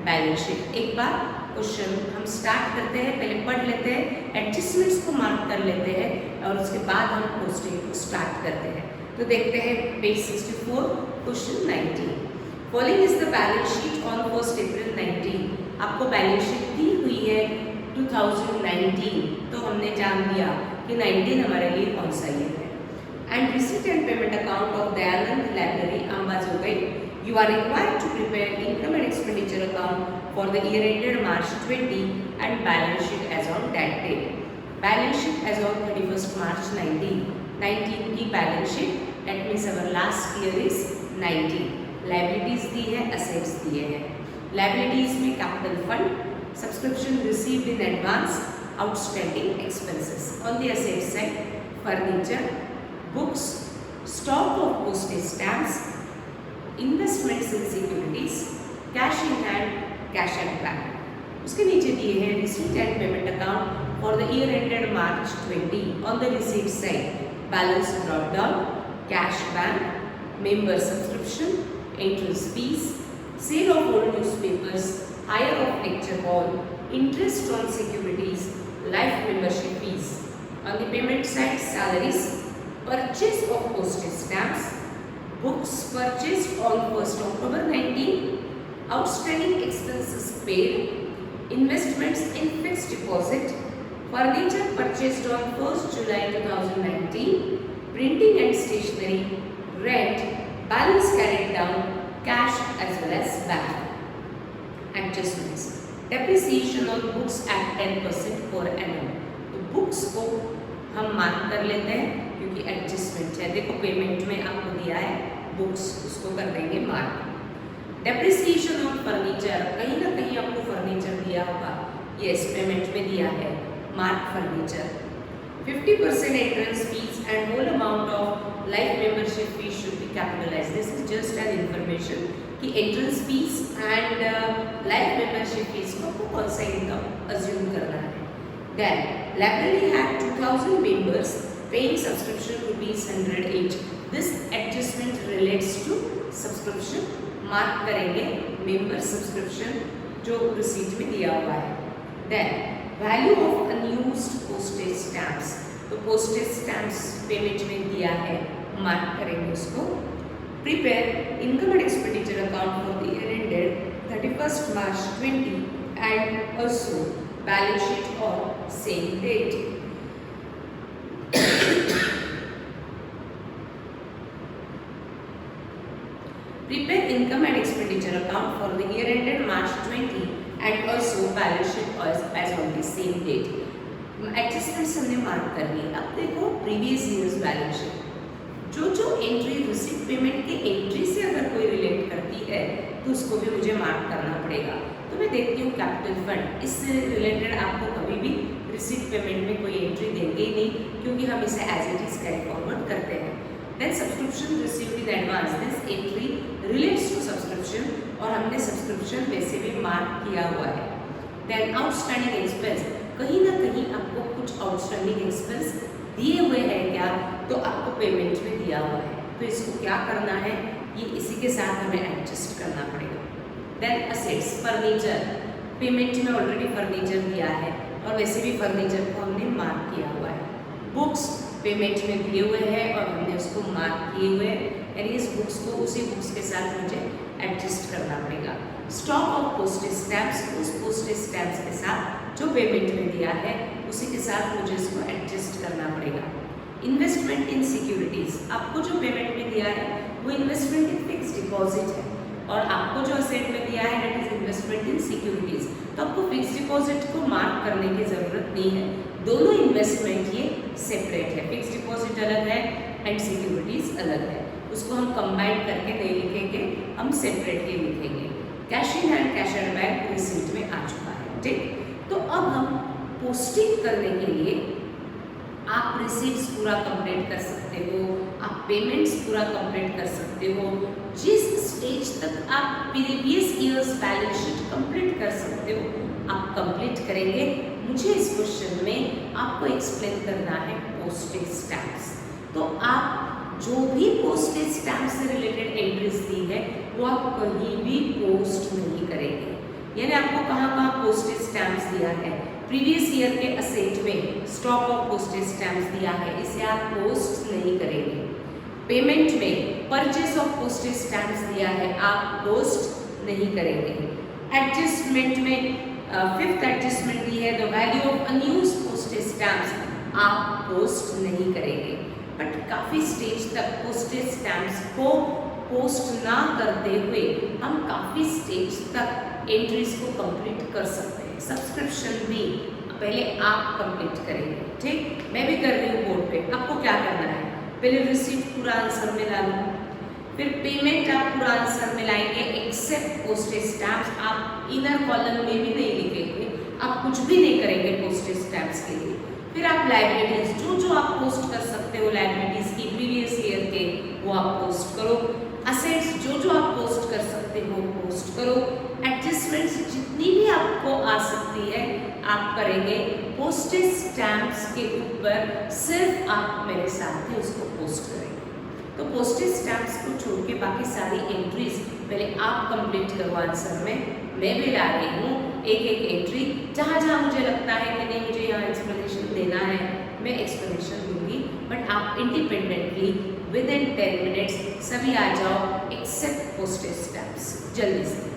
Balance sheet. एक बार question हम start करते हैं, पहले पढ़ लेते हैं, एडजस्टमेंट्स को मार्क कर लेते हैं और उसके बाद हम पोस्टिंग को स्टार्ट करते हैं। तो देखते हैं page 64 question 19। Following is the balance sheet on 1 अप्रैल 19। आपको बैलेंस शीट दी हुई है 2019, तो हमने जान लिया कि 19 हमारे लिए कौन सा ईयर है। And receipt and payment account of Dayanand library Ambajogai. You are required to prepare income and expenditure account for the year ended March 20 and balance sheet as on that date. Balance sheet as on 31st March 19 की balance sheet, that means our last year is 19. Liabilities दी है, assets दिए हैं। Liabilities में capital fund, subscription received in advance, outstanding expenses. On the asset side, furniture, books, stock of postage stamps, investments in securities, cash in hand, cash at bank. उसके नीचे दिए हैं receipt and payment account for the year ended March 20। On the receipt side balance drop down, cash bank, member subscription, entrance fees, sale of old newspapers, hire of lecture hall, interest on securities, life membership fees. On the payment side salaries, purchase of postage stamps, books purchased on 1st October 19, outstanding expenses paid, investments in fixed deposit, furniture purchased on 1st July 2019, printing and stationery, rent, balance carried down, cash as well as bank। Adjustments, depreciation on books at 10% per annum। तो books को हम mark कर लेते हैं क्योंकि adjustment है। देखो payment में आपको दिया है बुक्स, उसको कर देंगे मार्क। डेप्रिसिएशन ऑफ फर्नीचर, कहीं ना कहीं आपको फर्नीचर दिया होगा, यस पेमेंट में दिया है, mark furniture. 50% entrance fees and whole amount of life membership fees should be capitalised. This is just an information कि entrance fees and life membership fees को आपको कौन सा इनकम अज्यूम करना है। Then library had 2000 members paying subscription rupees 108. This adjustment relates to subscription। Mark करेंगे member subscription जो receipt में दिया हुआ है। Then value of unused postage stamps, तो postage stamps पेमेंट में दिया है, मार्क करेंगे उसको। Prepare income and expenditure account for the year ended 31st March 20 and also balance sheet और same date. Prepare income and expenditure account for the year ended March 20 and also balance sheet as on the same date। Adjustments हमने mark कर ली। अब देखो previous years balance sheet, जो entry receipt payment के entry से अगर कोई relate करती है तो उसको भी मुझे मार्क करना पड़ेगा। तो मैं देखती हूँ कैपिटल फंड, इससे रिलेटेड आपको कभी भी रिसीट पेमेंट में कोई एंट्री देंगे ही नहीं क्योंकि हम इसे as it is carry forward करते हैं। Then subscription received in advance, this entry relates to subscription और हमने सब्सक्रिप्शन वैसे भी मार्क किया हुआ है। देन आउटस्टैंडिंग एक्सपेंस, कहीं ना कहीं आपको कुछ आउटस्टैंडिंग एक्सपेंस दिए हुए हैं क्या, तो आपको पेमेंट में दिया हुआ है, तो इसको क्या करना है, ये इसी के साथ हमें एडजस्ट करना पड़ेगा। देन असेट्स, फर्नीचर, पेमेंट में ऑलरेडी फर्नीचर दिया है और वैसे भी फर्नीचर को हमने मार्क किया हुआ है। बुक्स पेमेंट में दिए हुए हैं और हमने उसको मार्क किए हुए हैं, यानी इस बुक्स को उसी बुक्स के साथ मुझे एडजस्ट करना पड़ेगा। स्टॉक ऑफ पोस्टेज स्टैम्प्स, उस पोस्टेज स्टैम्प्स के साथ जो पेमेंट में दिया है उसी के साथ मुझे इसको एडजस्ट करना पड़ेगा। इन्वेस्टमेंट इन सिक्योरिटीज़, आपको जो पेमेंट में दिया है वो इन्वेस्टमेंट इन फिक्स डिपॉजिट है और आपको जो असेट में दिया है that is investment in securities. तो आपको फिक्स डिपॉजिट को मार्क करने की ज़रूरत नहीं है, दोनों इन्वेस्टमेंट ये सेपरेट है, फिक्स डिपॉजिट अलग है एंड सिक्योरिटीज अलग है, उसको हम कंबाइन करके नहीं लिखेंगे, हम सेपरेटली लिखेंगे। Cash in hand, cash at bank receipt में आ चुका है, ठीक। तो अब हम पोस्टिंग करने के लिए आप रिसीट्स पूरा कंप्लीट कर सकते हो, आप पेमेंट्स पूरा कंप्लीट कर सकते हो। जिस स्टेज तक आप previous years balance sheet complete कर सकते हो आप कंप्लीट करेंगे। मुझे इस क्वेश्चन में आपको एक्सप्लेन करना है पोस्टेज स्टैम्प्स। तो आप जो भी पोस्टेज स्टैम्प से रिलेटेड एंट्रीज दी है वो आप कहीं भी पोस्ट नहीं करेंगे। यानी आपको कहाँ कहाँ पोस्टेज स्टैम्प्स दिया है, प्रीवियस ईयर के असेट में स्टॉक ऑफ पोस्टेज स्टैम्प्स दिया है, इसे आप पोस्ट नहीं करेंगे। पेमेंट में परचेज ऑफ पोस्टेज स्टैम्प्स दिया है, आप पोस्ट नहीं करेंगे। एडजस्टमेंट में फिफ्थ एडजस्टमेंट दी है, the value of unused postage stamps, आप पोस्ट नहीं करेंगे। बट काफ़ी स्टेज तक पोस्टेज स्टैम्प्स को पोस्ट ना करते हुए हम काफ़ी स्टेज तक एंट्रीज को कंप्लीट कर सकते हैं। सब्सक्रिप्शन भी पहले आप कंप्लीट करेंगे, ठीक। मैं भी कर रही हूँ बोर्ड पे, आपको क्या करना है, पहले रिसीप्ट पूरा आंसर में डालो, फिर पेमेंट आप पूरा आंसर में लाएंगे एक्सेप्ट पोस्टेज स्टैम्प्स, आप इनर कॉलम में भी नहीं लिखेंगे, आप कुछ भी नहीं करेंगे पोस्टेज स्टैम्प्स के लिए। फिर आप लाइबिलिटीज जो आप पोस्ट कर सकते हो, लाइबिलिटीज की प्रीवियस ईयर के, वो आप पोस्ट करो। असेट्स जो आप पोस्ट कर सकते हो पोस्ट करो। एडजस्टमेंट्स जितनी भी आपको आ सकती है आप करेंगे। पोस्टेज स्टैम्प्स के ऊपर सिर्फ आप मेरे साथ ही उसको पोस्ट करेंगे। तो पोस्टेज स्टैम्प्स को छोड़ के बाकी सारी एंट्रीज पहले आप कंप्लीट करो आंसर में। मैं भी ला रही हूँ एक एक एंट्री, जहाँ जहाँ मुझे लगता है कि नहीं मुझे यहाँ एक्सप्लेनेशन देना है मैं एक्सप्लेनेशन दूंगी, बट आप इंडिपेंडेंटली विद इन 10 मिनट्स सभी आ जाओ एक्सेप्ट पोस्टेज स्टैम्प्स, जल्दी से।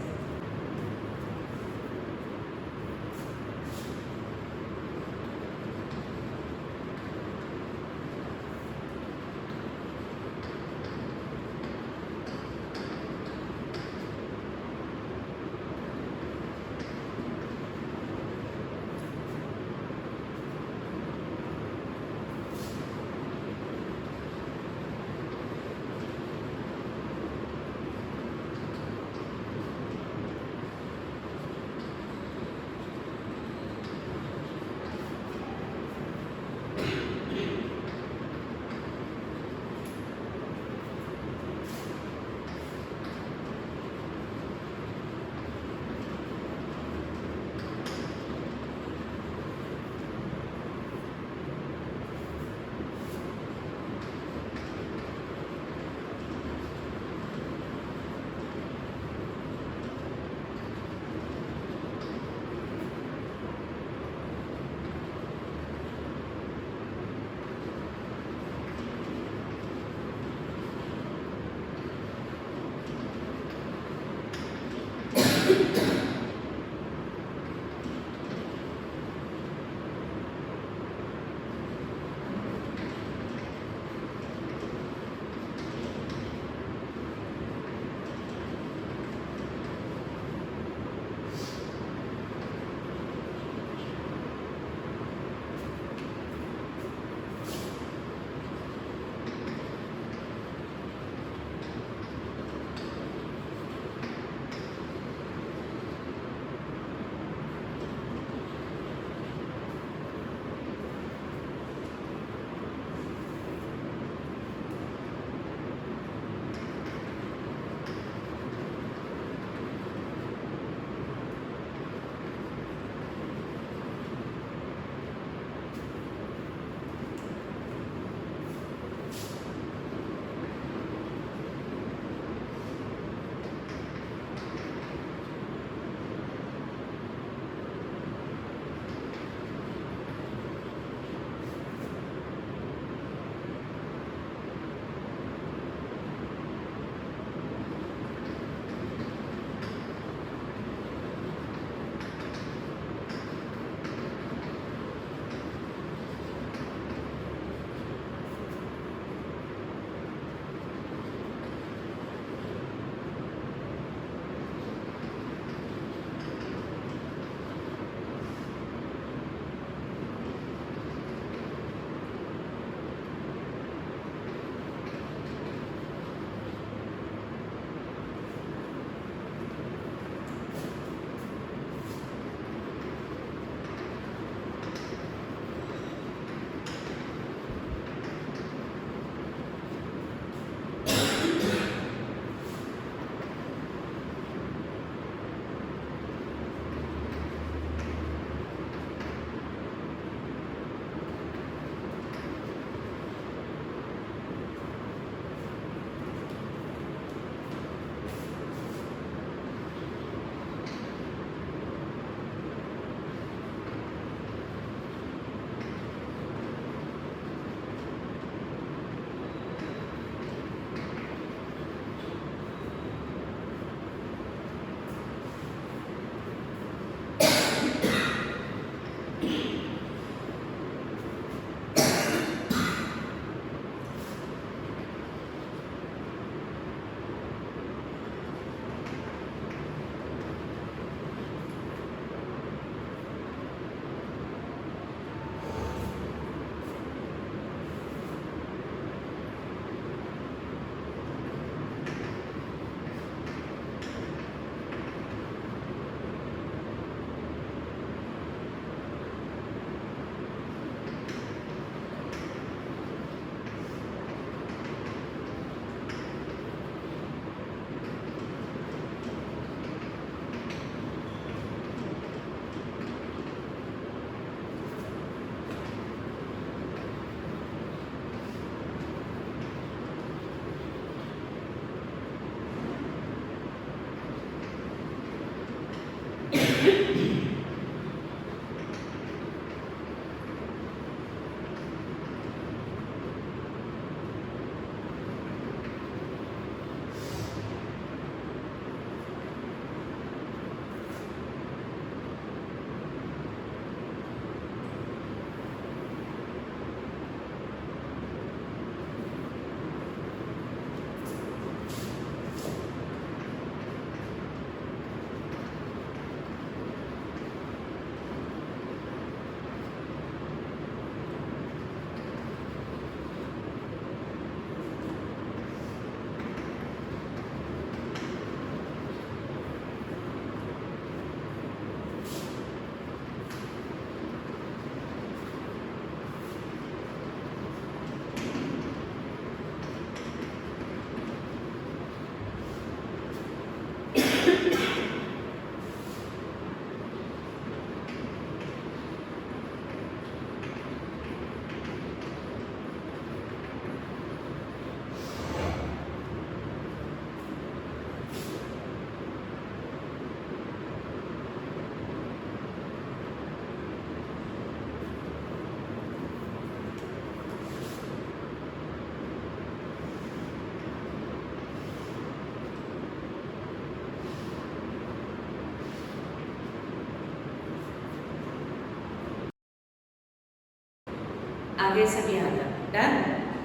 आगे सभी आ गया। डन।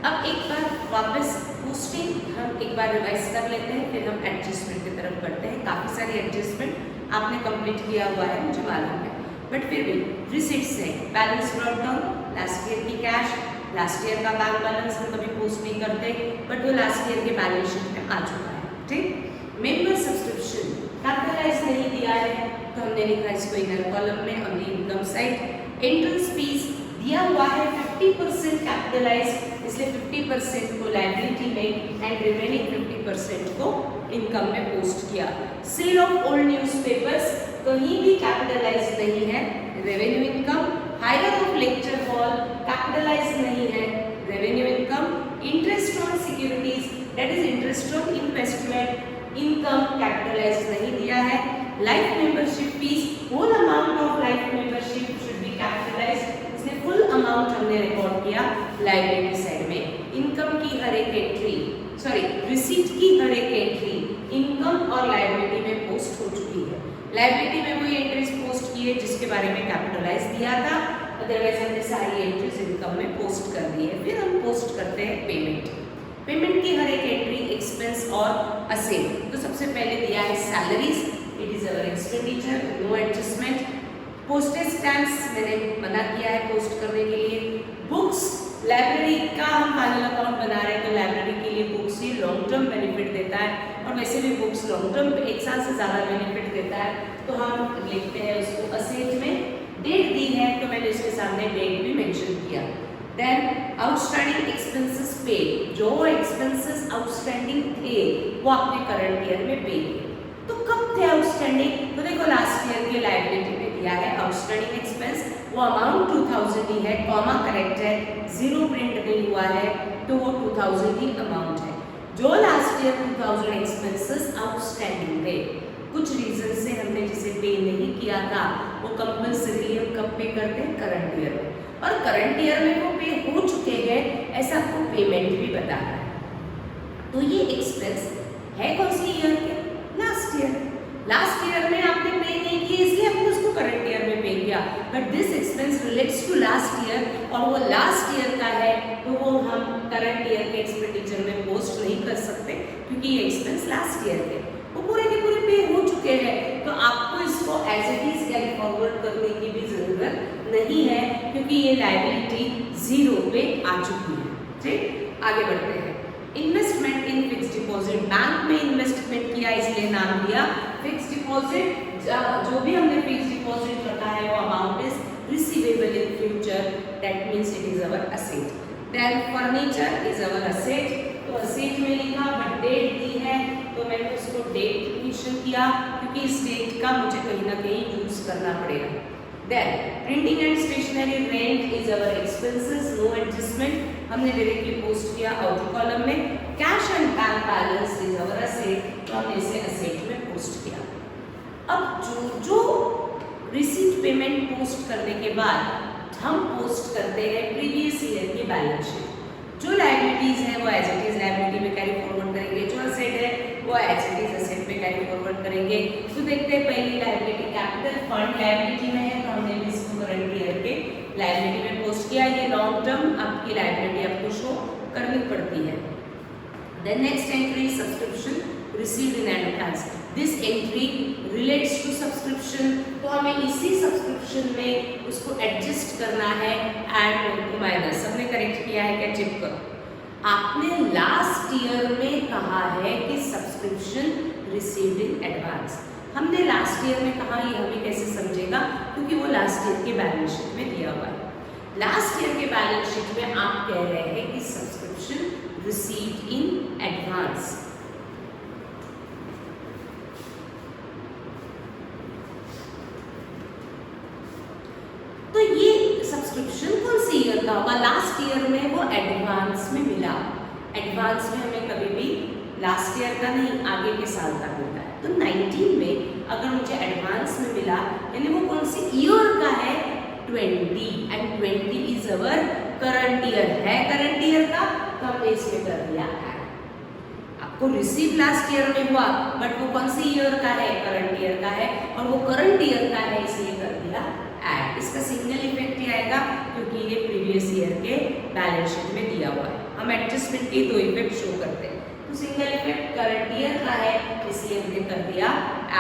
अब एक बार वापस पोस्टिंग हम एक बार रिवाइज कर लेते हैं, फिर हम एडजस्टमेंट की तरफ बढ़ते हैं। काफ़ी सारी एडजस्टमेंट आपने कंप्लीट किया हुआ है, मुझे मालूम है, बट फिर भी रिसीट्स है, balance brought down, last year की कैश, लास्ट ईयर का बैंक बैलेंस हम कभी पोस्ट नहीं करते, बट वो लास्ट ईयर के बैलेंस शीट में आ चुका है। ठीक। मेंबर सब्सक्रिप्शन कैपिटलाइज नहीं दिया है तो हमने लिखा इसको इनर कॉलम में on the income side. Entrance fees दिया हुआ है 50% कैपिटलाइज, इसलिए 50% को लायबिलिटी में एंड रिमेनिंग 50% को इनकम में पोस्ट किया। सेल ऑफ ओल्ड न्यूज़पेपर्स कहीं भी कैपिटलाइज नहीं है, revenue income. Hire of lecture hall capitalise नहीं है, revenue income. Interest on securities that is interest on investment, income capitalise नहीं दिया है। Life membership fees, whole amount of life membership should be capitalise, इसलिए full amount हमने record किया liability side में। Income की हर एक एंट्री, सॉरी रिसीट की हर एक एंट्री इनकम और लायबिलिटी में पोस्ट हो चुकी है। लायबिलिटी में वही एंट्रीज पोस्ट की है जिसके बारे में कैपिटलाइज दिया था, अदरवाइज हमने सारी एंट्रीज इनकम में पोस्ट कर दी है। फिर हम पोस्ट करते हैं पेमेंट। पेमेंट की हर एक एंट्री एक्सपेंस और असेट। तो सबसे पहले दिया है salaries, it is our expenditure, no adjustment. Postage stamps मैंने मना किया है पोस्ट करने के लिए। बुक्स, लाइब्रेरी का हम फाइनल अकाउंट बना रहे हैं तो लाइब्रेरी के लिए बुक्स ही लॉन्ग टर्म बेनिफिट देता है, और वैसे भी बुक्स लॉन्ग टर्म 1 साल से ज़्यादा बेनिफिट देता है, तो हम लिखते हैं उसको असेट में। डेट दी है तो मैंने इसके सामने डेट भी मेंशन किया। देन आउटस्टैंडिंग एक्सपेंसेस पे, जो एक्सपेंसेस आउटस्टैंडिंग थे वो आपने करंट ईयर में पे किए। तो कब थे आउटस्टैंडिंग? तो देखो लास्ट ईयर के लायबिलिटी में दिया है आउटस्टैंडिंग एक्सपेंस, वो अमाउंट 2000 ही है, कॉमा करेक्ट है, जीरो प्रिंट नहीं हुआ है, तो वो 2000 ही अमाउंट है। जो लास्ट ईयर 2000 एक्सपेंसेस आउटस्टैंडिंग थे, कुछ रीजन से हमने जिसे पे नहीं किया था वो कंपल्सरी हम कब पे करते हैं? करंट ईयर में। और करंट ईयर में वो पे हो चुके हैं ऐसा आपको पेमेंट भी बता रहा है। तो ये एक्सपेंस है कौन सी ईयर के? Last year. लास्ट ईयर में आपने पे नहीं किए इसलिए हमने उसको करंट ईयर में पे किया, but this expense relates to last year और वो लास्ट ईयर का है, तो वो हम करंट ईयर के एक्सपेंडिचर में पोस्ट नहीं कर सकते क्योंकि ये एक्सपेंस लास्ट ईयर के वो पूरे के पूरे पे हो चुके हैं। तो आपको इसको as it is carry forward करने की भी जरूरत नहीं है क्योंकि ये लायबिलिटी जीरो पे आ चुकी है। ठीक, आगे बढ़ते हैं। Investment in fix deposit, bank में इन्वेस्टमेंट किया इसलिए नाम दिया फिक्स डिपॉजिट। जो भी हमने फिक्स डिपॉजिट रखा है वो amount is receivable in future, that means it is our asset. Then furniture is our asset, तो असेट में लिखा बट डेट दी है तो मैंने उसको डेट मेंशन किया क्योंकि इस डेट का मुझे कहीं ना कहीं यूज करना पड़ेगा। Then printing and stationery rent is our expenses, no adjustment, हमने डायरेक्टली पोस्ट किया आउटर कॉलम में। Cash and bank balance is our asset, तो हमने इसे असेट में पोस्ट किया। अब जो रिसीट पेमेंट पोस्ट करने के बाद हम पोस्ट करते हैं प्रीवियस ईयर की बैलेंस शीट। जो लायबिलिटीज है वो एज इट इज लायबिलिटी में कैरी फॉरवर्ड करेंगे, जो असेट है वो एज इट इज असेट में कैरी फॉरवर्ड करेंगे। तो देखते हैं पहली लायबिलिटी कैपिटल फंड लायबिलिटी में है तो हमने भी इसको करंट ईयर के लायबिलिटी में पोस्ट किया। ये लॉन्ग टर्म आपकी लायबिलिटी आपको शो करनी पड़ती है। Then next entry subscription received in advance, this entry relates to subscription, तो हमें इसी सब्सक्रिप्शन में उसको एडजस्ट करना है। एड टू माइनस हमने करेक्ट किया है क्या? चेक करो। आपने लास्ट ईयर में कहा है कि सब्सक्रिप्शन रिसीव्ड इन एडवांस, हमने लास्ट ईयर में कहा, ये हमें कैसे समझेगा क्योंकि वो लास्ट ईयर के बैलेंस शीट में दिया हुआ है। लास्ट ईयर के बैलेंस शीट में आप कह रहे हैं कि सब्सक्रिप्शन रिसीव्ड इन एडवांस, तो ये सब्सक्रिप्शन कौन सी ईयर का होगा? लास्ट ईयर में वो एडवांस में मिला। एडवांस में हमें कभी भी लास्ट ईयर का नहीं आगे के साल का मिलता है, तो 19 में अगर मुझे एडवांस में मिला यानी वो कौन सी ईयर का है? 20, and 20 is our current year है, करंट ईयर का, तो हमने इसमें कर दिया ऐड। आपको रिसीव लास्ट ईयर में हुआ बट वो कौन सी ईयर का है? करंट ईयर का है, और वो करंट ईयर का है इसलिए कर दिया ऐड। इसका सिग्नल इफेक्ट ही आएगा क्योंकि ये प्रीवियस ईयर के बैलेंस शीट में दिया हुआ है। हम एडजस्टमेंट के दो इफेक्ट शो करते हैं। तो सिंगल इफेक्ट करंट ईयर का है, इसलिए हमने कर दिया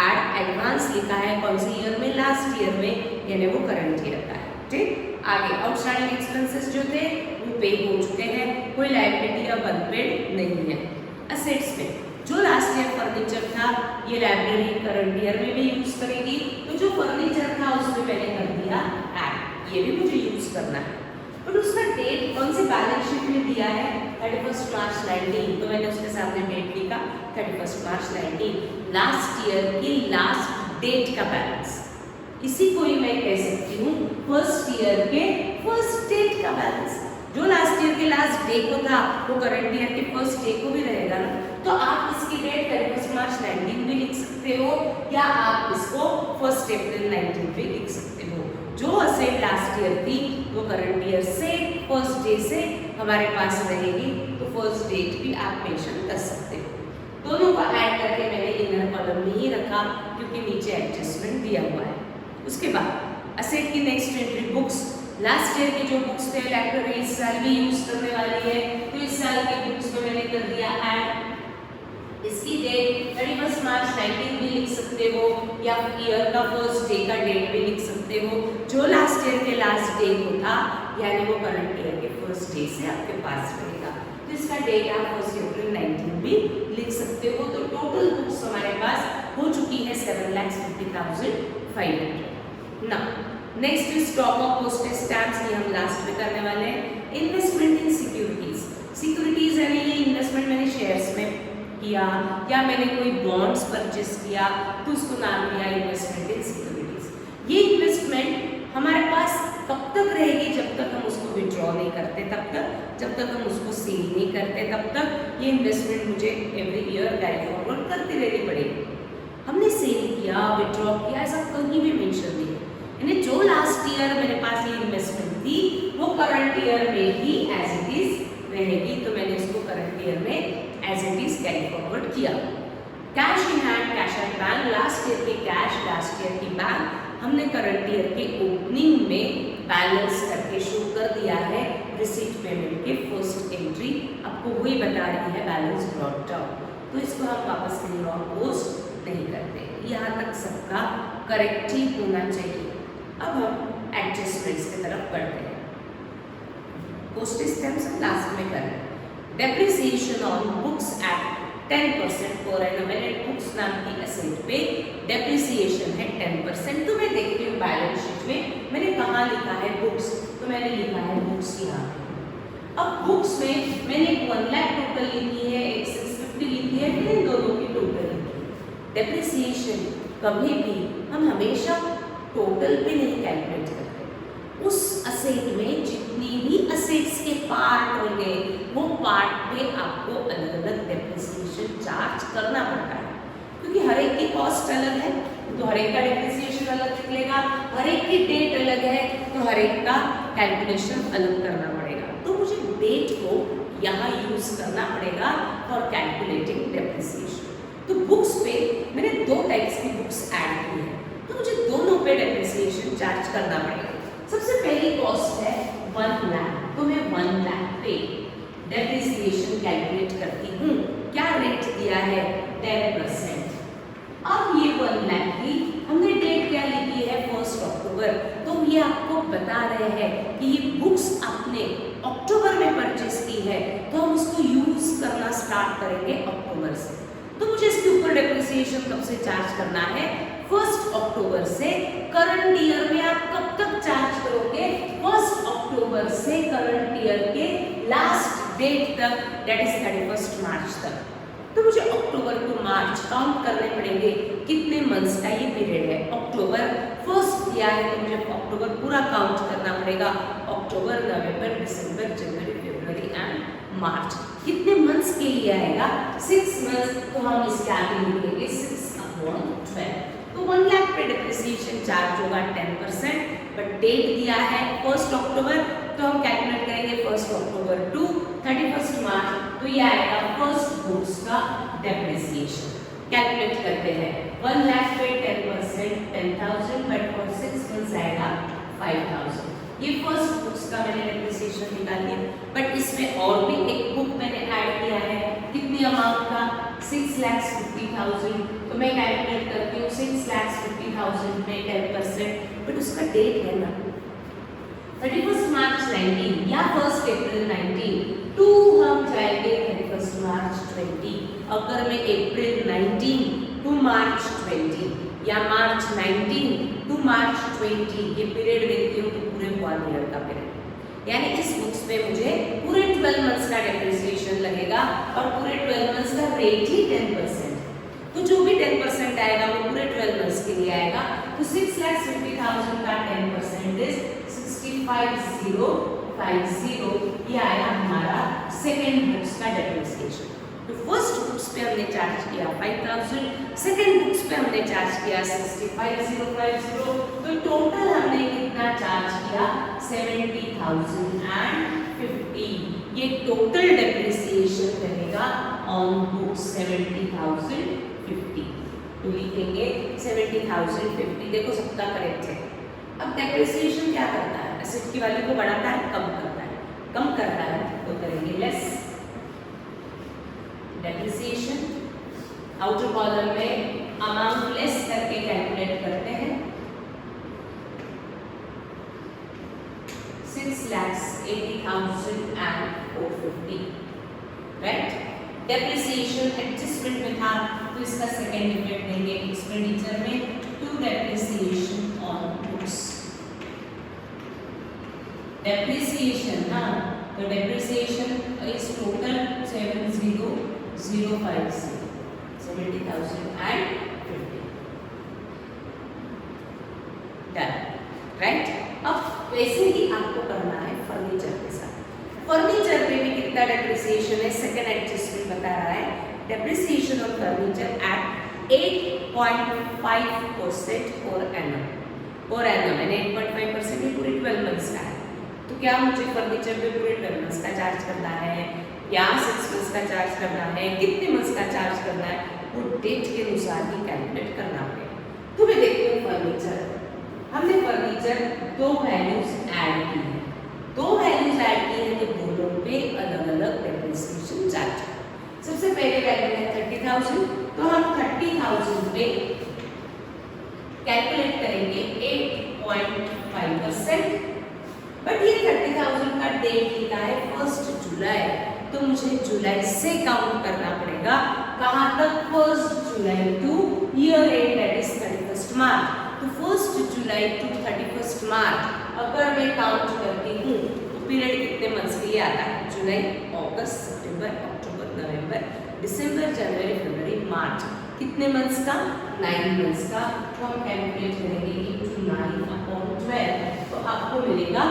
ऐड एडवांस लिखा है कौन सी ईयर में, लास्ट ईयर में, यानी वो करंट ईयर का है। ठीक, आगे आउटस्टैंडिंग एक्सपेंसेस जो थे वो पे हो चुके हैं, कोई लायबिलिटी अब अनपेड नहीं है। असेट्स में जो लास्ट ईयर फर्नीचर था ये लाइब्रेरी करंट ईयर में भी यूज करेगी, तो जो फर्नीचर था उसमें मैंने कर दिया ऐड, ये भी मुझे यूज करना है। बट उसका डेट कौन सी बैलेंस शीट में दिया है, 31 मार्च 19, तो मैंने उसके सामने डेट लिखा 31 मार्च 19, लास्ट ईयर की लास्ट डेट का बैलेंस। इसी को ही मैं कह सकती हूँ फर्स्ट ईयर के फर्स्ट डेट का बैलेंस। जो लास्ट ईयर के लास्ट डे को था वो करंट ईयर के फर्स्ट डे को भी रहेगा ना, तो आप इसकी डेट 31 मार्च 19 भी लिख सकते हो, या आप इसको 1 अप्रैल 19 भी लिख सकते हो। जो असेट लास्ट ईयर थी वो करंट ईयर से फर्स्ट डे से हमारे पास रहेगी, तो फर्स्ट डेट भी आप मेंशन कर सकते हो। दोनों को ऐड करके मैंने इनर कॉलम में ही रखा क्योंकि नीचे एडजस्टमेंट दिया हुआ है। उसके बाद असेट की next entry books. Last year की जो बुक्स थे लाइब्रेरी इस साल भी यूज करने वाली है, तो इस साल की बुक्स में मैंने कर दिया ऐड। इसकी डेट 31 मार्च 19 भी लिख सकते हो, या ईयर का फर्स्ट डे का डेट भी लिख सकते हो। जो लास्ट ईयर के लास्ट डे को था यानी वो करंट ईयर के फर्स्ट डे से आपके पास रहेगा, तो इसका डेट आप 1 अप्रैल 19 भी लिख सकते हो। तो टोटल बुक्स हमारे पास हो चुकी है 7,50,500। ना next stock of postage stamps, ये हम लास्ट में करने वाले हैं। इन्वेस्टमेंट इन सिक्योरिटीज, सिक्योरिटीज यानी ये इन्वेस्टमेंट मैंने शेयर्स में किया या मैंने कोई बॉन्ड्स परचेस किया तो उसको नाम दिया इन्वेस्टमेंट इन सिक्योरिटीज। ये इन्वेस्टमेंट हमारे पास कब तक रहेगी, जब तक हम उसको विड्रॉ नहीं करते तब तक, जब तक हम उसको सेल नहीं करते तब तक ये इन्वेस्टमेंट मुझे एवरी ईयर कैरी फॉरवर्ड करती रहनी पड़ेगी। हमने सेल किया, विड्रॉ किया, ऐसा कहीं भी मेंशन नहीं है, यानी जो लास्ट ईयर मेरे पास ये इन्वेस्टमेंट थी वो करंट ईयर में ही एज इट इज रहेगी, तो मैंने इसको करंट ईयर में as it is carry forward किया। Cash in hand, cash at bank, last year के कैश, लास्ट ईयर की बैंक हमने करंट ईयर के ओपनिंग में बैलेंस करके शो कर दिया है। रिसीट पेमेंट के फर्स्ट एंट्री आपको वही बता रही है बैलेंस ब्रॉट डाउन, तो इसको हम वापस कहीं और पोस्ट नहीं करते। यहाँ तक सबका करेक्ट ही होना चाहिए। अब हम एडजस्टमेंट्स की तरफ बढ़ते हैं। पोस्टेज स्टैम्प्स हम लास्ट में कर रहे हैं। Depreciation on books at 10% per annum, मैंने बुक्स नाम की असेट पे डेप्रिसिएशन है 10%। तो मैं देखती हूँ बैलेंस शीट में मैंने कहाँ लिखा है बुक्स, तो मैंने लिखा है बुक्स यहाँ पे। अब बुक्स में मैंने 1 लाख टोटल लिखी है, 650 लिखी है, फिर इन दोनों की टोटल लिखी है। डेप्रिसिएशन कभी भी हम हमेशा टोटल पे नहीं कैलकुलेट करते, उस असेट में जितनी भी असेट्स के पार्ट होंगे वो पार्ट पे आपको अलग अलग डेप्रिसिएशन चार्ज करना पड़ता है, क्योंकि हर एक की कॉस्ट अलग है तो हर एक का डेप्रिसिएशन अलग निकलेगा, हर एक की डेट अलग है तो हर एक का कैलकुलेशन अलग करना पड़ेगा। तो मुझे डेट को यहाँ यूज करना पड़ेगा फॉर कैलकुलेटिंग डेप्रिसिएशन। तो बुक्स पे मैंने 2 टाइप्स की बुक्स ऐड की है, तो मुझे दोनों पे डेप्रिसिएशन चार्ज करना पड़ेगा। सबसे पहली कॉस्ट है 1 लाख, तो मैं 1 लाख पे डेप्रिसिएशन कैलकुलेट करती हूँ। क्या रेट दिया है, 10%। अब ये 1 लाख की हमने डेट क्या लिखी है, 1 अक्टूबर, तो ये आपको बता रहे हैं कि ये बुक्स आपने अक्टूबर में परचेस की है तो हम उसको यूज करना स्टार्ट करेंगे अक्टूबर से। तो मुझे इसके ऊपर डेप्रिसिएशन कब से चार्ज करना है, 1 अक्टूबर से। करंट ईयर में आप कब तक चार्ज करोगे, 1 अक्टूबर से करंट ईयर के लास्ट डेट तक, दैट इज 31 मार्च तक। तो मुझे अक्टूबर टू मार्च काउंट करने पड़ेंगे, कितने मंथ्स का ये पीरियड है। अक्टूबर 1 दिया है तो मुझे अक्टूबर पूरा काउंट करना पड़ेगा। अक्टूबर, नवंबर, दिसंबर, जनवरी, फरवरी एंड मार्च, कितने मंथ्स के लिए आएगा, 6 मंथ्स। तो हम इसके आगे लिखेंगे 6/12। तो 1 लाख पे डेप्रिसिएशन चार्ज होगा 10%, बट डेट दिया है 1 अक्टूबर, तो हम कैलकुलेट करेंगे 1 अक्टूबर टू 31 मार्च, तो ये आएगा फर्स्ट बुक्स का डेप्रिसिएशन। कैलकुलेट करते हैं, 1 लाख पे 10% 10,000, बट फॉर 6 मंथ्स आएगा 5,000। ये फर्स्ट बुक्स का मैंने डेप्रिसिएशन निकाल दिया। बट इसमें और भी एक बुक मैंने ऐड किया है, कितनी अमाउंट का, 6,50,000। तो मैं कैलकुलेट करती हूँ 6,50,000 में 10%, बट उसका डेट है ना 31 मार्च 19 या 1 अप्रैल 19 टू हम जाएंगे 31 मार्च 20। अगर मैं अप्रैल 19 टू मार्च 20 या मार्च 19 टू मार्च 20 ये पीरियड देखती हूँ तो पूरे 1 ईयर का पीरियड, यानी इस बुक्स में मुझे पूरे 12 मंथ्स का डेप्रिसिएशन लगेगा और पूरे 12 मंथ्स का रेट ही 10%। तो जो भी 10% आएगा वो पूरे 12 मंथ्स के लिए आएगा। तो 6,50,000 का 10% इज 65,050। ये आया हमारा सेकेंड बुक्स का डेप्रिसिएशन। तो फर्स्ट बुक्स पे हमने चार्ज किया 5,000, सेकेंड बुक्स पे हमने चार्ज किया 65,050। तो टोटल हमने कितना चार्ज किया 70,050। ये टोटल डेप्रिसिएशन रहेगा ऑन बुक्स 70,050। तो लिखेंगे 70,050। देखो सबका करेक्ट है। अब डेप्रिसिएशन क्या करता है, एसेट की वैल्यू को बढ़ाता है, कम करता है, कम करता है तो करेंगे लेस। डेप्रिसिएशन आउटर कॉलम में अमाउंट लेस करके कैलकुलेट करते हैं 6,80,450, राइट। डेप्रिसिएशन एडजस्टमेंट में था तो इसका सेकेंड इफेक्ट देंगे एक्सपेंडिचर में to depreciation on books. Depreciation हाँ, तो depreciation is total 70,050, 70,050 done, right. अब वैसे ही आपको करना है फर्नीचर के साथ। फर्नीचर पे भी कितना डेप्रिसिएशन है, सेकेंड एडजस्टमेंट बता रहा है depreciation of furniture eight 8.5% per annum यानी 8.5% ये पूरे 12 मंथ्स का है। तो क्या मुझे फर्नीचर पे पूरे 12 मंथ्स का चार्ज करना है या 6 मंथ्स का चार्ज करना है, कितने मंथ्स का चार्ज करना है, वो डेट के अनुसार ही कैलकुलेट करना पड़ेगा। तो मैं देखती हूँ फर्नीचर, हमने फर्नीचर दो वैल्यूज ऐड की है, दो वैल्यूज ऐड की है तो दोनों पे अलग अलग डेप्रिसिएशन चार्ज। सबसे पहले वैल्यू है 30,000, तो हम 30,000 पे कैलकुलेट करेंगे 8.5%। बट ये 30,000 का डेट लिखा है 1 जुलाई, तो मुझे जुलाई से काउंट करना पड़ेगा। कहाँ तक? 1 July to year end that is 31 March. तो 1 जुलाई टू 31 मार्च अगर मैं काउंट करती हूँ तो पीरियड कितने मंथ्स के लिए आता है? जुलाई, अगस्त, सितंबर, अक्टूबर, नवंबर, दिसंबर, जनवरी, फरवरी, मार्च। कितने मंथ्स का? 9 मंथ्स का। तो हम कैलकुलेट करेंगे इनटू 9/12, तो आपको मिलेगा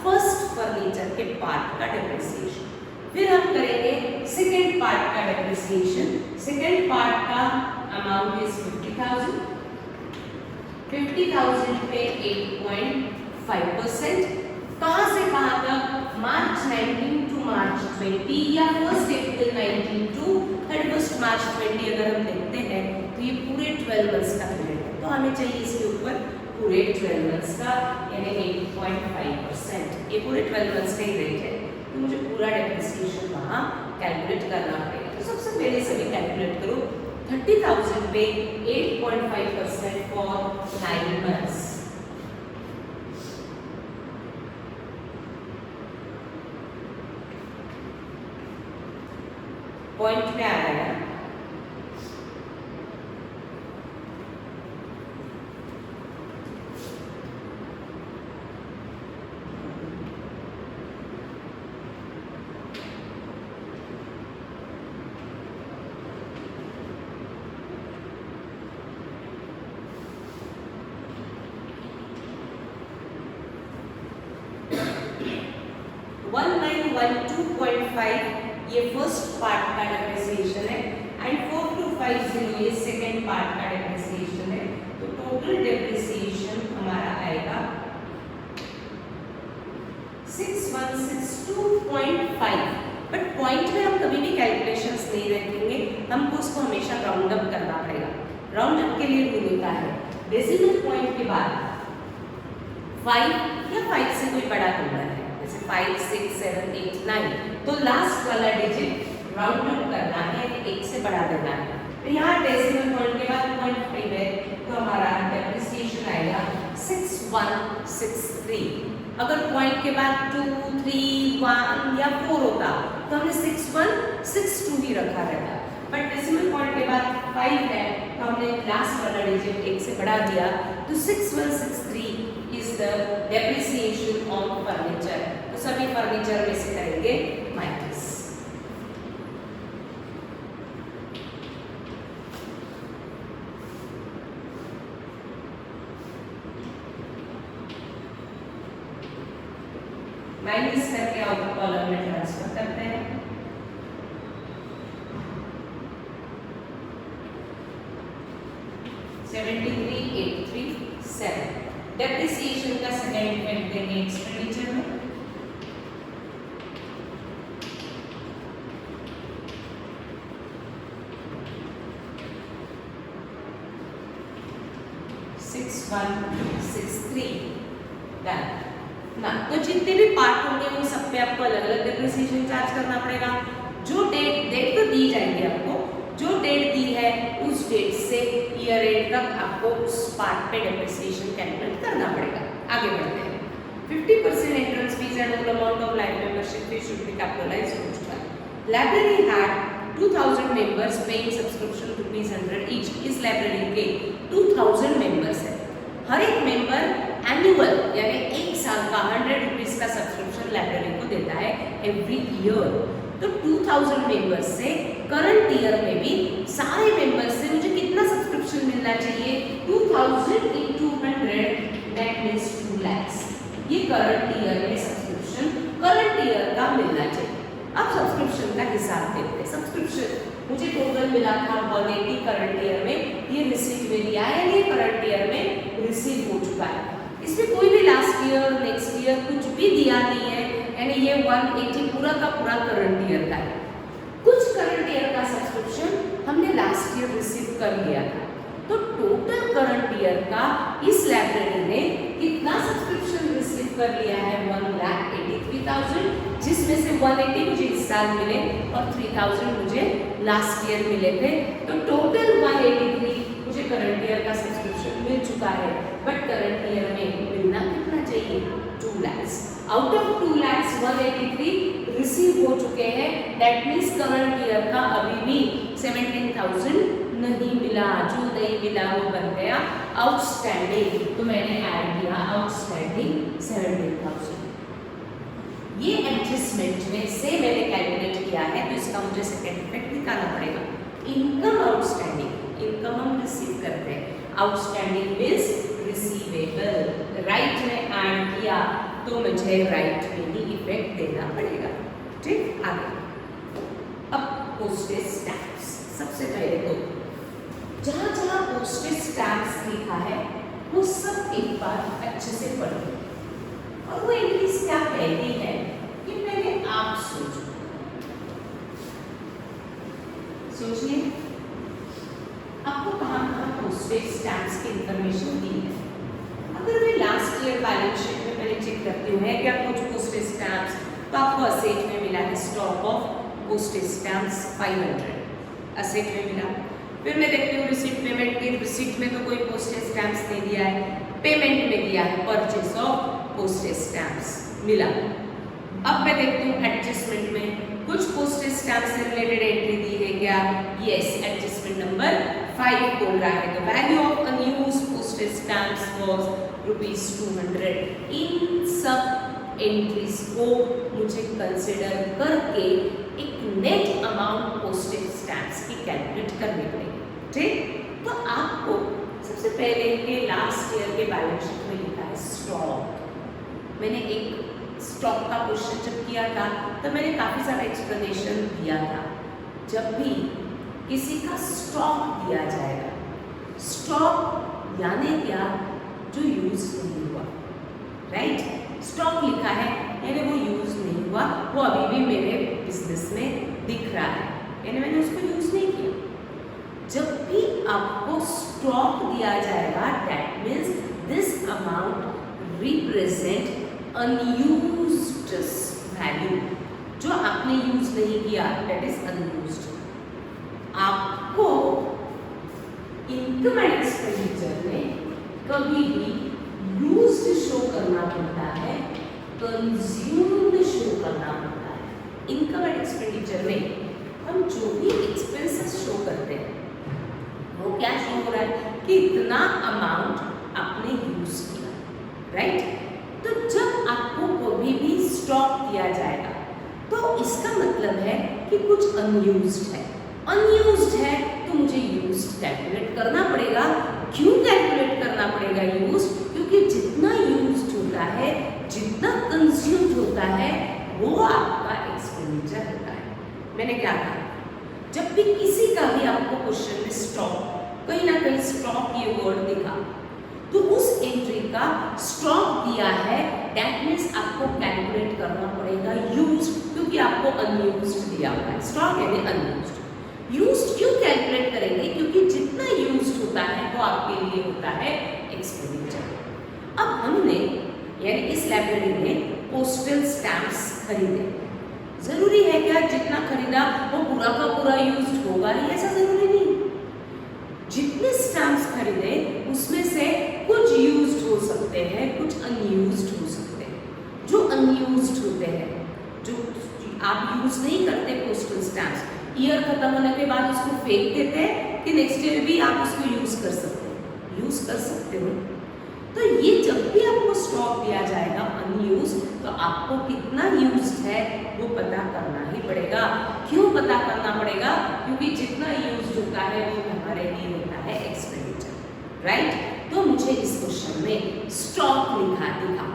फर्स्ट फर्नीचर के पार्ट का डेप्रिसिएशन। फिर हम करेंगे सेकेंड पार्ट का डेप्रिसिएशन। सेकेंड पार्ट का अमाउंट इज 50,000। 50,000 पे 8.5%। कहाँ से कहाँ तक? मार्च 19 टू मार्च 20 या 1 अप्रैल 19 टू 31 मार्च 20 अगर हम देखते हैं तो ये पूरे 12 मंथ्स का पीरियड है। तो हमें चाहिए इसके ऊपर पूरे 12 मंथ्स का यानी 8.5%। ये पूरे 12 मंथ्स का ही रेट है, तो मुझे पूरा डेप्रिसिएशन वहाँ कैलकुलेट करना पड़ेगा। तो सबसे पहले सभी कैलकुलेट करो 30,000 पे 8.5% फॉर 9 मंथ्स। पॉइंट में आ गया। ये फर्स्ट पार्ट का डेप्रिसिएशन है एंड 4250 ये सेकेंड पार्ट का डेप्रिसिएशन है। तो टोटल डेप्रिसिएशन हमारा आएगा 6162.5। बट पॉइंट में हम कभी भी कैलकुलेशंस नहीं रखेंगे, हमको उसको हमेशा राउंड अप करना पड़ेगा। राउंड अप के लिए रूल होता है डेसिमल पॉइंट के बाद 5 या 5 से कोई बड़ा नंबर है, जैसे 5, 6, 7, 8, 9, तो लास्ट वाला डिजिट राउंड अप करना है, एक से बढ़ा देना है। तो यहाँ डेसिमल पॉइंट के बाद 0.5 है, तो हमारा डेप्रिसिएशन आएगा 6163। अगर पॉइंट के बाद 2, 3, 1 या 4 होता तो हमने 6162 ही रखा रहता, बट डेसिमल पॉइंट के बाद 5 है तो हमने लास्ट वाला डिजिट एक से बढ़ा दिया, तो 6163 is the depreciation on furniture. तो सभी फर्नीचर में से करेंगे माइनस। माइनस करके आउटर कॉलम में ट्रांसफर करते हैं। डेप्रिसिएशन का सेकेंड इफेक्ट देंगे एक्सपेंडिचर में। ना तो जितने भी पार्ट होंगे उन सब पे आपको अलग अलग डेप्रिसिएशन चार्ज करना पड़ेगा। जो डेट तो दी जाएगी आपको, जो डेट दी है उस डेट से ईयर एंड तक आपको उस पार्ट पे डेप्रिसिएशन कैलकुलेट करना पड़ेगा। आगे बढ़ते हैं। 50% entrance fees and all amount of life membership fees should be capitalised हो चुका है। Library had 2000 members paying subscription ₹100 each. इस लाइब्रेरी के 2000 मेंबर्स है, हर एक मेंबर एनुअल यानी एक साल का ₹100 का सब्सक्रिप्शन लाइब्रेरी को देता है एवरी ईयर। तो 2000 मेंबर्स से करंट ईयर में भी सारे मेंबर्स से मुझे कितना सब्सक्रिप्शन मिलना चाहिए? 2000 into 100 दैट मींस 2 lakhs। ये करंट ईयर में सब्सक्रिप्शन करंट ईयर का मिलना चाहिए। अब सब्सक्रिप्शन का हिसाब देखते हैं। सब्सक्रिप्शन मुझे टोटल मिला था 180 करंट ईयर में, ये रिसीव में दिया है, ये करंट ईयर में रिसीव हो चुका है। इसमें कोई भी लास्ट ईयर नेक्स्ट ईयर कुछ भी दिया नहीं है, यानी ये 180 पूरा का पूरा करंट ईयर का है। कुछ करंट ईयर का सब्सक्रिप्शन हमने लास्ट ईयर रिसीव कर लिया था, तो टोटल करंट ईयर का इस लाइब्रेरी ने कितना सब्सक्रिप्शन रिसीव कर लिया है? 1,83,000, जिसमें से 180 मुझे इस साल मिले और 3000 मुझे लास्ट ईयर मिले थे। तो टोटल 183 मुझे करंट ईयर का सब्सक्रिप्शन मिल चुका है, बट करंट ईयर में मिलना कितना चाहिए? 2 lakhs। Out of 2 lakhs 183 receive हो चुके हैं, दैट मीन्स करंट ईयर का अभी भी 17,000 नहीं मिला। जो नहीं मिला वो बन गया आउटस्टैंडिंग, तो मैंने ऐड किया आउटस्टैंडिंग 17,000। ये एडजस्टमेंट में से मैंने कैलकुलेट किया है, तो इसका मुझे सेकेंड इफेक्ट निकालना पड़ेगा। इनकम आउटस्टैंडिंग, इनकम हम रिसीव करते हैं, आउटस्टैंडिंग मींस रिसीवेबल। राइट में ऐड किया तो मुझे राइट में ही इफेक्ट देना पड़ेगा। ठीक, आगे। अब पोस्टेज स्टैम्प्स। सबसे पहले तो जहाँ जहाँ पोस्टेज स्टैम्प्स लिखा है वो सब एक बार अच्छे से पढ़ो, और वो इंग्लिश क्या कहती है कि पहले आप सोचो। सोचिए आपको कहाँ कहाँ पोस्टेज स्टैम्प्स की इंफॉर्मेशन दी है। अगर मैं लास्ट ईयर बैलेंस शीट में पहले चेक करती हूँ है क्या कुछ पोस्टेज स्टैम्प्स, तो आपको असेट में मिला है stock of postage stamps 500 asset में मिला। फिर मैं देखती हूँ रिसीट पेमेंट की, रिसीट में तो कोई पोस्टेज स्टैम्प्स नहीं दिया है, पेमेंट में दिया है परचेस ऑफ पोस्टेज स्टैम्प्स मिला। अब मैं देखती हूँ एडजस्टमेंट में कुछ पोस्टेज स्टैम्प से रिलेटेड एंट्री दी है क्या? यस, एडजस्टमेंट नंबर 5 बोल रहा है the value of unused postage stamps was ₹200। इन सब एंट्रीज को मुझे कंसिडर करके एक नेट अमाउंट पोस्टेज स्टैम्प्स की कैलकुलेट करनी पड़ेगी। ठीक, तो आपको सबसे पहले के लास्ट ईयर के बैलेंस शीट में लिखा है स्टॉक। मैंने एक स्टॉक का क्वेश्चन जब किया था तो मैंने काफ़ी सारा एक्सप्लेनेशन दिया था। जब भी किसी का स्टॉक दिया जाएगा, स्टॉक यानी क्या? जो यूज नहीं हुआ, राइट? स्टॉक लिखा है यानी वो यूज नहीं हुआ, वो अभी भी मेरे बिजनेस में दिख रहा है, यानी मैंने उसको यूज नहीं किया। जब भी आपको स्टॉक दिया जाएगा that means this amount represent unused used value, जो आपने यूज नहीं किया, दैट इज अनयूज्ड। आपको इनकम एंड एक्सपेंडिचर में कभी भी यूज्ड शो करना पड़ता है, कंज्यूम्ड शो करना पड़ता है। इनकम एंड एक्सपेंडिचर में हम जो भी एक्सपेंसेस शो करते हैं वो क्या शो हो रहा है कि इतना अमाउंट आपने यूज किया, राइट। तो जब आपको कभी भी स्टॉक दिया जाएगा तो इसका मतलब है कि कुछ अनयूज्ड है। अनयूज्ड है तो मुझे यूज्ड कैलकुलेट करना पड़ेगा। क्यों कैलकुलेट करना पड़ेगा यूज्ड? क्योंकि जितना यूज्ड होता है, जितना कंज्यूम्ड होता है, वो आपका एक्सपेंडिचर होता है। मैंने क्या कहा, जब भी किसी का भी आपको क्वेश्चन में स्टॉक, कहीं ना कहीं स्टॉक ये वर्ड दिखा, तो उस एंट्री का स्टॉक दिया है, दैट मीन्स आपको कैलकुलेट करना पड़ेगा यूज्ड, क्योंकि आपको अनयूज्ड दिया हुआ है। स्टॉक यानी अनयूज्ड। यूज्ड क्यों कैलकुलेट करेंगे? क्योंकि जितना यूज्ड होता है वो आपके लिए होता है एक्सपेंडिचर। अब हमने यानी इस लाइब्रेरी में पोस्टल स्टैम्प्स खरीदे। जरूरी है क्या जितना खरीदा वो पूरा का पूरा यूज्ड होगा? ऐसा जरूरी नहीं। जितने स्टैम्प्स खरीदे उसमें से कुछ यूज्ड हो सकते हैं, कुछ अनयूज्ड हो सकते हैं। जो अनयूज्ड होते हैं, जो आप यूज नहीं करते पोस्टल स्टैम्प्स, ईयर खत्म होने के बाद उसको फेंक देते हैं कि नेक्स्ट ईयर भी आप उसको यूज कर सकते हो, यूज कर सकते हो। तो ये जब भी आपको स्टॉक दिया जाएगा अनयूज, तो आपको कितना यूज्ड है वो पता करना ही पड़ेगा। क्यों पता करना पड़ेगा? क्योंकि जितना यूज्ड होता है वो हमारे लिए होता है एक्सपेंडिचर, राइट। तो मुझे इस क्वेश्चन में स्टॉक दिखा,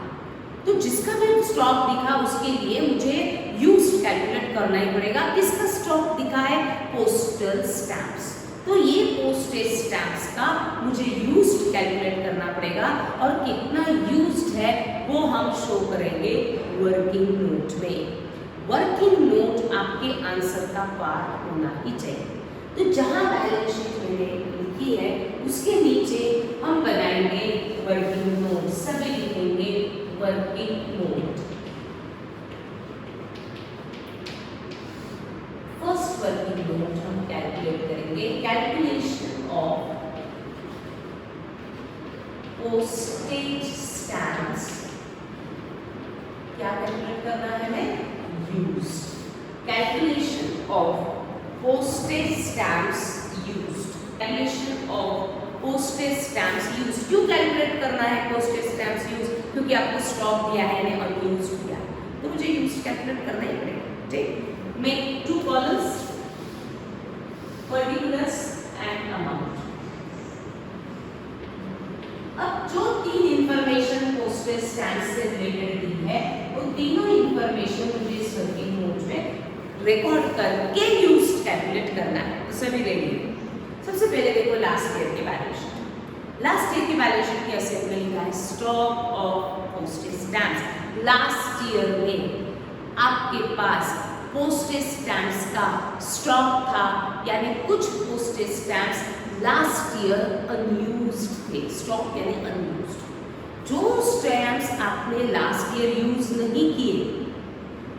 तो जिसका भी स्टॉक दिखा उसके लिए मुझे यूज्ड कैलकुलेट करना ही पड़ेगा। किसका स्टॉक दिखा है? Postal stamps. तो ये पोस्टेज स्टैम्प्स का मुझे यूज्ड कैलकुलेट करना पड़ेगा, और कितना यूज्ड है वो हम शो करेंगे वर्किंग नोट में। वर्किंग नोट आपके आंसर का पार्ट होना ही चाहिए। तो जहां बैलेंस शीट मैंने लिखी है उसके नीचे हम बनाएंगे वर्किंग नोट, सभी लिखेंगे working note. First working note हम कैलकुलेट करेंगे, कैलकुलेशन ऑफ पोस्टेज स्टैम्प्स। क्या कैलकुलेट करना है हमें? Used. Calculation of postage stamps used. Calculation of postage stamps used. क्यों कैलकुलेट करना है पोस्टेज स्टैम्प्स यूज्ड? क्योंकि आपको स्टॉक दिया है यानी अनयूज्ड दिया है, तो मुझे यूज्ड कैलकुलेट करना ही पड़ेगा, ठीक। Make two columns, particulars and amount. अब जो तीन इंफॉर्मेशन पोस्टेज स्टैम्प से रिलेटेड दी है वो तीनों इंफॉर्मेशन मुझे इस वर्किंग नोट में रिकॉर्ड करके यूज्ड कैलकुलेट करना है। तो सभी ले लीजिए। सबसे पहले देखो लास्ट ईयर की बैलेंस शीट। लास्ट ईयर की बैलेंस शीट की असेट में लिखा है stock of postage stamps. Last year में आपके पास पोस्टेज स्टैम्प्स का स्टॉक था, यानी कुछ postage stamps last year unused थे। स्टॉक यानी अनयूज्ड। जो स्टैम्प्स आपने लास्ट ईयर यूज नहीं किए,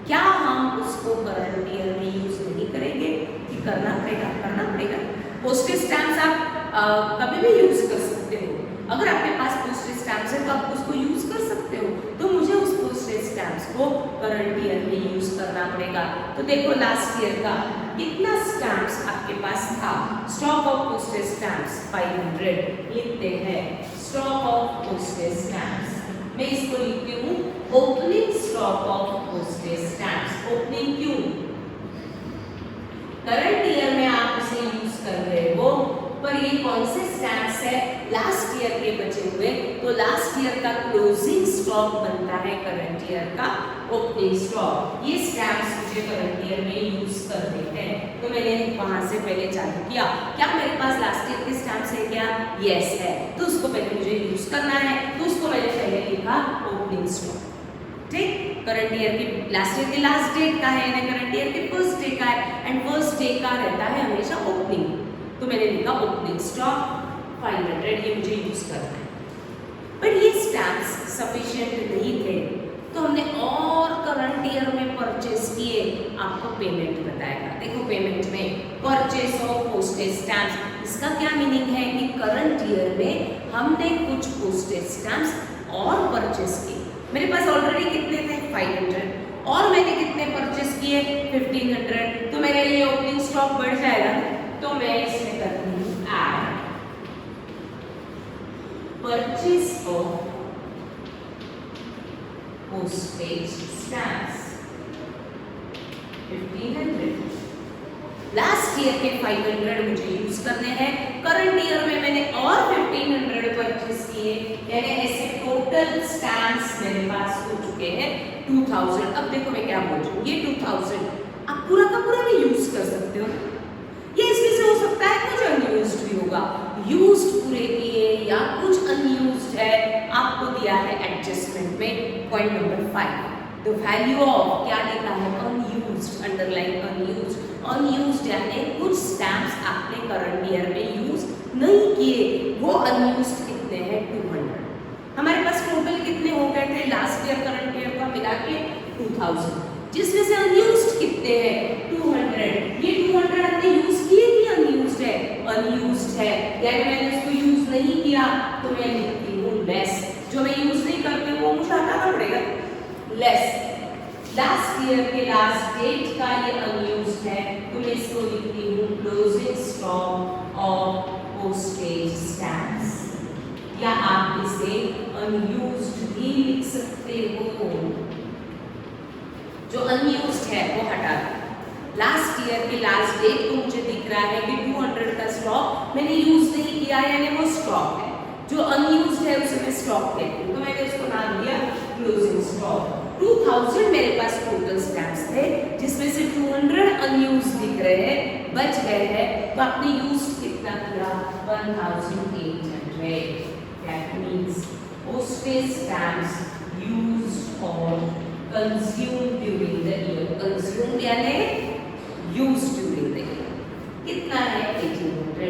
क्या हम उसको करंट ईयर में यूज नहीं करेंगे? कि करना पड़ेगा, करना पड़ेगा। पोस्टेज स्टैम्प्स आप कभी भी यूज कर सकते हो। अगर आपके पास पोस्टेज स्टैम्प्स है तो आप उसको यूज कर सकते हो। तो मुझे उस पोस्टेज स्टैम्प्स को करंट ईयर में यूज करना पड़ेगा। तो देखो लास्ट ईयर का कितना स्टैम्प्स आपके पास था? स्टॉक ऑफ पोस्टेज स्टैम्प्स 500 लिखते हैं। स्टॉक ऑफ पोस्टेज स्टैम्प्स, मैं इसको लिखती हूँ opening stock of postage stamps. Opening क्यों? करंट ईयर में आप इसे यूज कर रहे हो, पर ये कौन से स्टैम्प्स है? लास्ट ईयर के बचे हुए। तो लास्ट ईयर का क्लोजिंग स्टॉक बनता है करंट ईयर का ओपनिंग स्टॉक। ये स्टैम्प्स मुझे करंट ईयर में यूज करने हैं, तो मैंने वहां से पहले चालू किया। क्या मेरे पास लास्ट ईयर के स्टैम्प्स है क्या? यस है, तो उसको पहले मुझे यूज करना है, तो उसको मैंने पहले लिखा ओपनिंग स्टॉक, ठीक। करंट ईयर की लास्ट ईयर की लास्ट डेट का है, यानी करंट ईयर के फर्स्ट डे का है, एंड फर्स्ट डे का रहता है हमेशा ओपनिंग, तो मैंने लिखा ओपनिंग स्टॉक 500, ये मुझे यूज करना है। पर ये स्टैम्प्स सफिशिएंट नहीं थे, तो हमने और करंट पेमेंट बताएगा। देखो पेमेंट में परचेस ऑफ पोस्टेज स्टैम्प्स, इसका क्या मीनिंग है कि करंट ईयर में हमने कुछ पोस्टेज स्टैम्प्स और परचेस किए। मेरे पास ऑलरेडी कितने थे 500 और मैंने कितने परचेस किए 1500, तो मेरे लिए ओपनिंग स्टॉक बढ़ जाएगा। तो मैं इसमें करती हूँ add purchase of postage stamps 1500। Last year के 500 मुझे यूज करने हैं, करंट ईयर में मैंने और 1500 परचेस किए, यानी ऐसे टोटल स्टैम्प्स मेरे पास हो चुके हैं 2000। अब देखो मैं क्या बोल रही हूँ, ये 2000 आप पूरा का पूरा भी यूज कर सकते हो, ये इसमें से हो सकता है कुछ अनयूज्ड भी होगा। यूज्ड पूरे किए या कुछ अनयूज्ड है, आपको दिया है एडजस्टमेंट में point number 5 the value of, क्या लिखा है अनयूज्ड, अंडरलाइन अनयूज्ड। अनयूज्ड यानी कुछ स्टैम्प्स आपने करंट ईयर में यूज नहीं किए, वो अनयूज्ड कितने हैं 200। हमारे पास टोटल कितने हो गए थे लास्ट ईयर करंट ईयर का मिला के 2000, जिसमें से अनयूज्ड कितने हैं 200। ये 200 हमने यूज किए कि अनयूज्ड है, अनयूज्ड है, यानी मैंने उसको यूज नहीं किया तो मैं लिखती हूँ लेस। जो मैं यूज नहीं करती हूँ वो मुझे हटाना पड़ेगा, लेस। लास्ट ईयर के लास्ट डेट का ये अनयूज्ड है तो मैं इसको लिखती हूँ closing stock of postage stamps, या आप इसे अनयूज्ड भी लिख सकते हो। जो अनयूज्ड है वो हटा दो। लास्ट ईयर के लास्ट डेट को मुझे दिख रहा है कि 200 का स्टॉक मैंने यूज नहीं किया, यानी वो स्टॉक है। जो अनयूज्ड है उसे मैं स्टॉक कहती हूँ, तो मैंने उसको नाम दिया क्लोजिंग स्टॉक। 2000 मेरे पास टोटल स्टैम्प्स थे, जिसमें से 200 अनयूज्ड दिख रहे हैं, बच गए हैं, तो आपने यूज कितना किया 1800। That means postage stamps used और consumed during the year। consumed यानी used during the year कितना है 1800।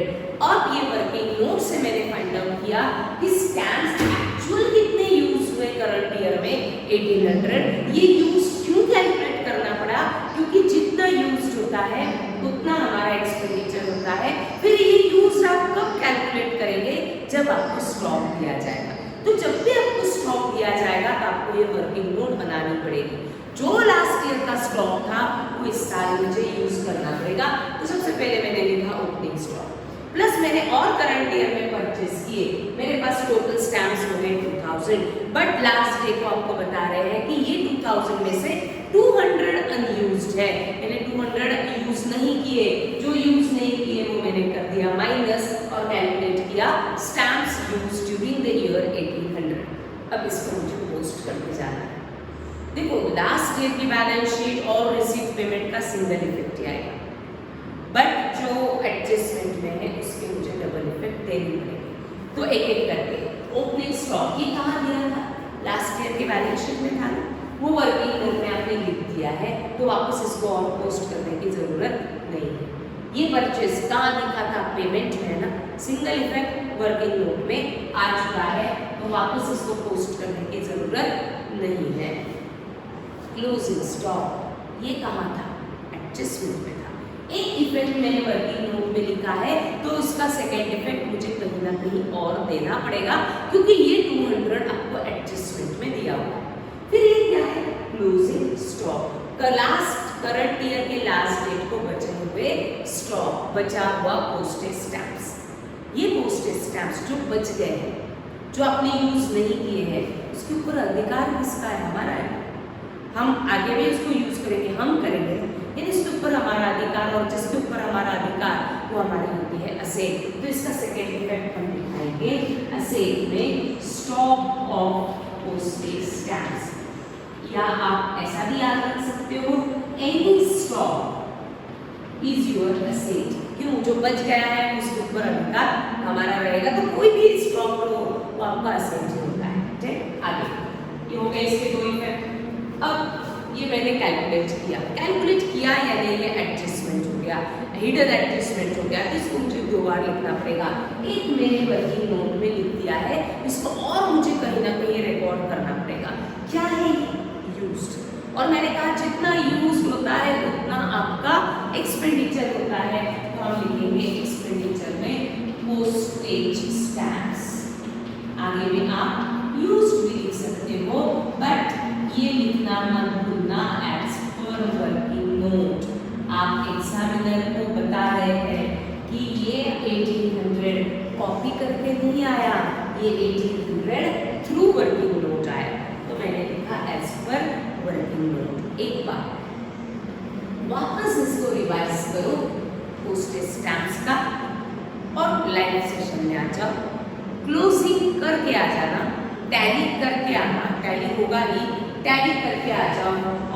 अब ये वर्किंग नोट से मैंने फाइंड आउट किया कि स्टैम्प्स एक्चुअल कितने यूज हुए करंट ईयर में 1800। ये यूज क्यों कैलकुलेट करना पड़ा, क्योंकि जितना यूज होता है उतना हमारा एक्सपेंडिचर होता है। फिर ये यूज आप कब कैलकुलेट करेंगे, जब आपको स्टॉक दिया जाएगा। तो जब भी आपको स्टॉक दिया जाएगा तो आपको ये वर्किंग नोट बनानी पड़ेगी। जो लास्ट ईयर का स्टॉक था वो इस साल मुझे यूज करना पड़ेगा। तो सबसे पहले मैंने लिखा ओपनिंग स्टॉक, प्लस मैंने और करंट ईयर में परचेस किए, मेरे पास टोटल स्टैम्प्स हो गए 2000, बट लास्ट डे को आपको बता रहे हैं कि ये 2000 में से 200 अनयूज्ड है, यानी 200 यूज नहीं किए। जो यूज नहीं किए वो मैंने कर दिया माइनस और कैलकुलेट किया stamps used during the year 1800। अब इसको मुझे पोस्ट करके जाना है। देखो लास्ट ईयर की बैलेंस शीट और रिसीट पेमेंट का सिंगल इफेक्ट आएगा, बट जो एडजस्टमेंट में है उसके मुझे डबल इफेक्ट देनी पड़ेगी। तो एक एक करके ओपनिंग स्टॉक ये कहाँ दिया था, लास्ट ईयर की बैलेंस शीट में था ना, वो वर्किंग नोट में आपने लिख दिया है, तो वापस इसको और पोस्ट करने की जरूरत नहीं है। ये परचेज कहाँ दिखा था, पेमेंट में है ना, सिंगल इफेक्ट वर्किंग नोट में आ चुका है, तो वापस इसको पोस्ट करने की जरूरत नहीं है। क्लोजिंग स्टॉक ये कहाँ था, एडजस्टमेंट में था। एक इफेक्ट मैंने वर्किंग नोट में लिखा है, तो इसका सेकेंड इफेक्ट मुझे कहीं ना कहीं और देना पड़ेगा, क्योंकि ये 200 आपको एडजस्टमेंट में दिया हुआ है। फिर ये क्या है, क्लोजिंग स्टॉक का लास्ट करंट ईयर के लास्ट डेट को बचे हुए स्टॉक, बचा हुआ पोस्टेज स्टैम्प्स। ये पोस्टेज स्टैम्प्स जो बच गए हैं, जो आपने यूज नहीं किए हैं, उसके ऊपर अधिकार किसका है, हमारा है। हम आगे भी इसको यूज करेंगे, हम करेंगे, लेकिन इसके ऊपर हमारा अधिकार, और जिसके ऊपर हमारा अधिकार वो हमारी होती है असेट। तो इसका सेकेंड इफेक्ट हम दिखाएंगे असेट में स्टॉक ऑफ पोस्टेज स्टैम्प्स, या आप ऐसा भी याद रख सकते हो any stock is your asset. क्यों, जो बच गया है उसके ऊपर अधिकार हमारा रहेगा, तो कोई भी स्टॉक लो वो आपका असेट ही होता है। ठीक, आगे ये हो गए इसके दो इफेक्ट। अब ये मैंने कैलकुलेट किया यानी ये एडजस्टमेंट हो गया, हिडन एडजस्टमेंट हो गया, तो इसको मुझे दो बार लिखना पड़ेगा। एक मैंने वर्किंग नोट में लिख दिया है, इसको और मुझे कहीं ना कहीं रिकॉर्ड करना पड़ेगा। क्या है यूज्ड, और मैंने कहा जितना यूज होता है उतना आपका एक्सपेंडिचर होता है, तो हम लिखेंगे एक्सपेंडिचर में पोस्टेज स्टैम्प्स। आगे में आप यूज्ड भी लिख सकते हो, बट ये लिखना मत भूलना एज पर वर्किंग नोट। आप एग्जामिनर को बता रहे हैं कि ये 1800 कॉपी करके नहीं आया, ये 1800 थ्रू वर्किंग नोट आया, तो मैंने लिखा एज पर वर्किंग नोट। एक बार वापस इसको रिवाइज करो पोस्टेज स्टैम्प्स का और लाइव सेशन में आ जाओ, क्लोजिंग करके आ जाना, टैली करके आना, टैली होगा ही, टैली करके आ जाओ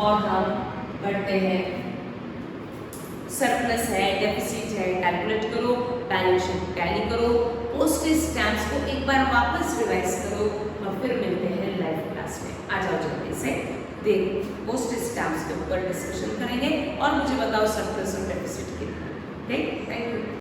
और हम बढ़ते हैं। सरप्लस है, डेफिसिट है, कैलकुलेट करो, बैलेंस शीट टैली करो, पोस्टेज स्टैम्प्स को एक बार वापस रिवाइज करो और फिर मिलते हैं लाइव क्लास में। आ जाओ जल्दी से, देख पोस्टेज स्टैम्प्स के ऊपर डिस्कशन करेंगे और मुझे बताओ सरप्लस और डेफिसिट कितना। ठीक, थैंक यू।